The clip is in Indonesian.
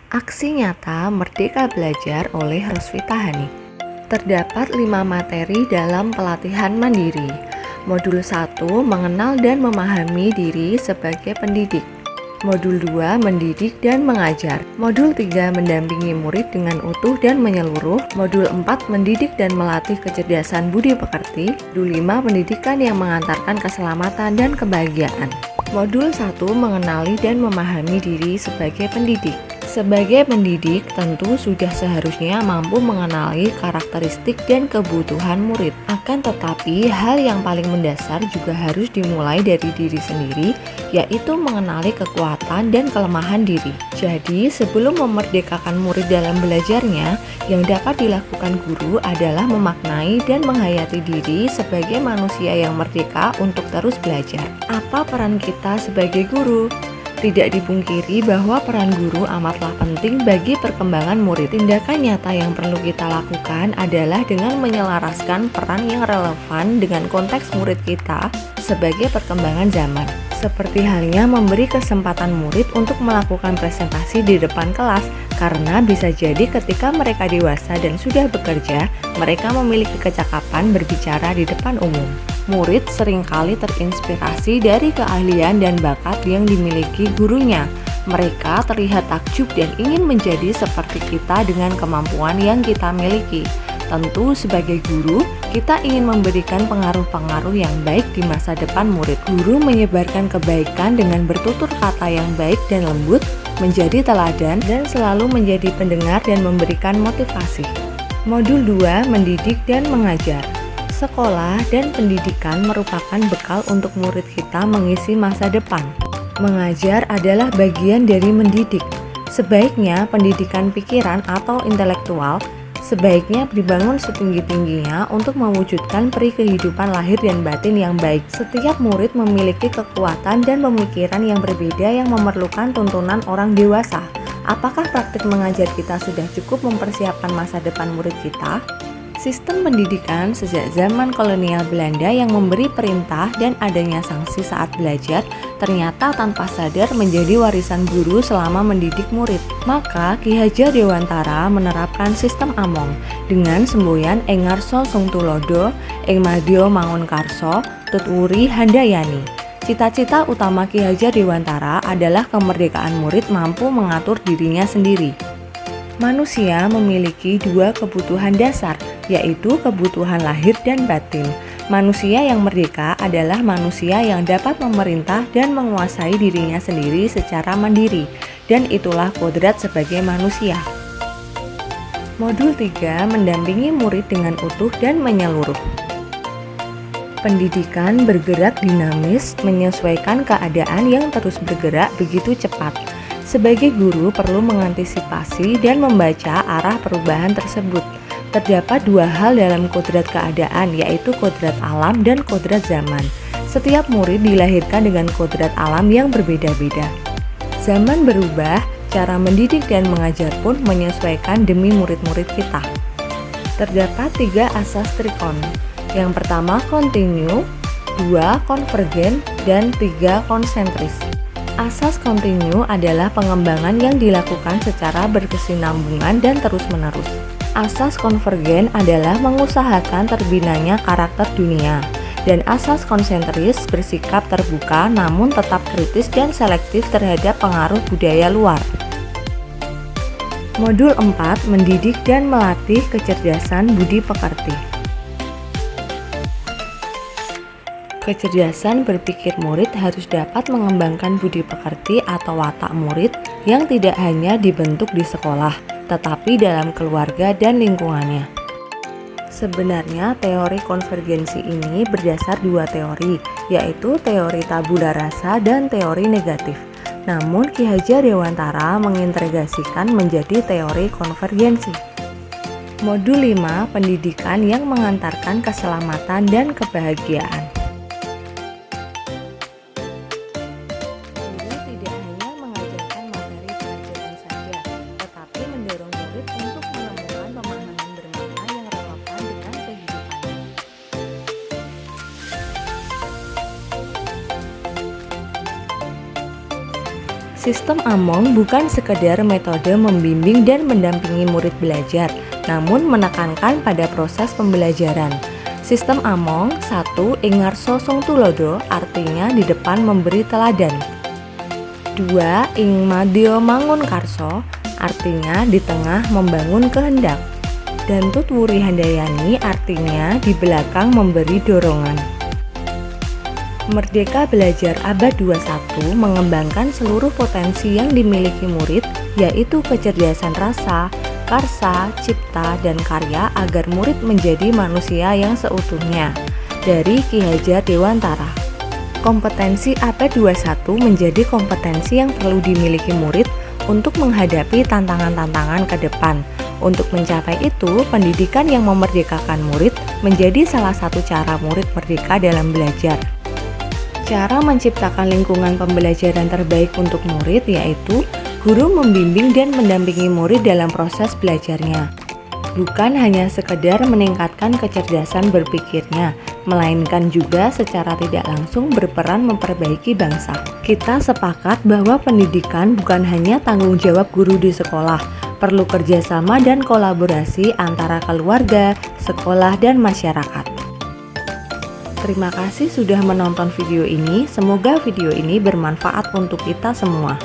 Aksi nyata Merdeka Belajar oleh Rosvita Hani. Terdapat 5 materi dalam pelatihan mandiri. Modul 1 mengenal dan memahami diri sebagai pendidik. Modul 2 mendidik dan mengajar. Modul 3 mendampingi murid dengan utuh dan menyeluruh. Modul 4 mendidik dan melatih kecerdasan budi pekerti. Modul 5 pendidikan yang mengantarkan keselamatan dan kebahagiaan. Modul 1 mengenali dan memahami diri sebagai pendidik. Sebagai pendidik, tentu sudah seharusnya mampu mengenali karakteristik dan kebutuhan murid. Akan tetapi, hal yang paling mendasar juga harus dimulai dari diri sendiri, yaitu mengenali kekuatan dan kelemahan diri. Jadi, sebelum memerdekakan murid dalam belajarnya, yang dapat dilakukan guru adalah memaknai dan menghayati diri sebagai manusia yang merdeka untuk terus belajar. Apa peran kita sebagai guru? Tidak dipungkiri bahwa peran guru amatlah penting bagi perkembangan murid. Tindakan nyata yang perlu kita lakukan adalah dengan menyelaraskan peran yang relevan dengan konteks murid kita sebagai perkembangan zaman. Seperti halnya memberi kesempatan murid untuk melakukan presentasi di depan kelas, karena bisa jadi ketika mereka dewasa dan sudah bekerja, mereka memiliki kecakapan berbicara di depan umum. Murid seringkali terinspirasi dari keahlian dan bakat yang dimiliki gurunya. Mereka terlihat takjub dan ingin menjadi seperti kita dengan kemampuan yang kita miliki. Tentu sebagai guru, kita ingin memberikan pengaruh-pengaruh yang baik di masa depan murid. Guru menyebarkan kebaikan dengan bertutur kata yang baik dan lembut, menjadi teladan dan selalu menjadi pendengar dan memberikan motivasi. Modul 2 mendidik dan mengajar. Sekolah dan pendidikan merupakan bekal untuk murid kita mengisi masa depan. Mengajar adalah bagian dari mendidik. Sebaiknya pendidikan pikiran atau intelektual sebaiknya dibangun setinggi-tingginya untuk mewujudkan peri kehidupan lahir dan batin yang baik. Setiap murid memiliki kekuatan dan pemikiran yang berbeda yang memerlukan tuntunan orang dewasa. Apakah praktik mengajar kita sudah cukup mempersiapkan masa depan murid kita? Sistem pendidikan sejak zaman kolonial Belanda yang memberi perintah dan adanya sanksi saat belajar ternyata tanpa sadar menjadi warisan guru selama mendidik murid. Maka Ki Hajar Dewantara menerapkan sistem Among dengan semboyan Ing Ngarsa Sung Tulodo, Ing Madya Mangun Karsa, Tutwuri Handayani. Cita-cita utama Ki Hajar Dewantara adalah kemerdekaan murid mampu mengatur dirinya sendiri. Manusia memiliki 2 kebutuhan dasar, yaitu kebutuhan lahir dan batin. Manusia yang merdeka adalah manusia yang dapat memerintah dan menguasai dirinya sendiri secara mandiri, dan itulah kodrat sebagai manusia. Modul 3 mendampingi murid dengan utuh dan menyeluruh. Pendidikan bergerak dinamis, menyesuaikan keadaan yang terus bergerak begitu cepat. Sebagai guru perlu mengantisipasi dan membaca arah perubahan tersebut. Terdapat 2 hal dalam kodrat keadaan, yaitu kodrat alam dan kodrat zaman. Setiap murid dilahirkan dengan kodrat alam yang berbeda-beda. Zaman berubah, cara mendidik dan mengajar pun menyesuaikan demi murid-murid kita. Terdapat 3 asas trikon. Yang pertama kontinu, 2 konvergen, dan 3 konsentris. Asas kontinu adalah pengembangan yang dilakukan secara berkesinambungan dan terus-menerus. Asas konvergen adalah mengusahakan terbinanya karakter dunia. Dan asas konsentris bersikap terbuka namun tetap kritis dan selektif terhadap pengaruh budaya luar. Modul 4 mendidik dan melatih kecerdasan budi pekerti. Kecerdasan berpikir murid harus dapat mengembangkan budi pekerti atau watak murid yang tidak hanya dibentuk di sekolah, tetapi dalam keluarga dan lingkungannya. Sebenarnya teori konvergensi ini berdasar 2 teori, yaitu teori tabula rasa dan teori negatif. Namun Ki Hajar Dewantara mengintegrasikan menjadi teori konvergensi. Modul 5 pendidikan yang mengantarkan keselamatan dan kebahagiaan. Sistem Among bukan sekedar metode membimbing dan mendampingi murid belajar, namun menekankan pada proses pembelajaran. Sistem Among 1. Ing ngarsa sung tulodo, artinya di depan memberi teladan. 2. Ing madya mangun karso, artinya di tengah membangun kehendak. Dan Tut Wuri Handayani artinya di belakang memberi dorongan. Merdeka Belajar Abad 21 mengembangkan seluruh potensi yang dimiliki murid, yaitu kecerdasan rasa, karsa, cipta, dan karya agar murid menjadi manusia yang seutuhnya. Dari Ki Hajar Dewantara. Kompetensi Abad 21 menjadi kompetensi yang perlu dimiliki murid untuk menghadapi tantangan-tantangan ke depan. Untuk mencapai itu, pendidikan yang memerdekakan murid menjadi salah satu cara murid merdeka dalam belajar. Cara menciptakan lingkungan pembelajaran terbaik untuk murid yaitu guru membimbing dan mendampingi murid dalam proses belajarnya. Bukan hanya sekedar meningkatkan kecerdasan berpikirnya, melainkan juga secara tidak langsung berperan memperbaiki bangsa. Kita sepakat bahwa pendidikan bukan hanya tanggung jawab guru di sekolah, perlu kerjasama dan kolaborasi antara keluarga, sekolah, dan masyarakat. Terima kasih sudah menonton video ini, semoga video ini bermanfaat untuk kita semua.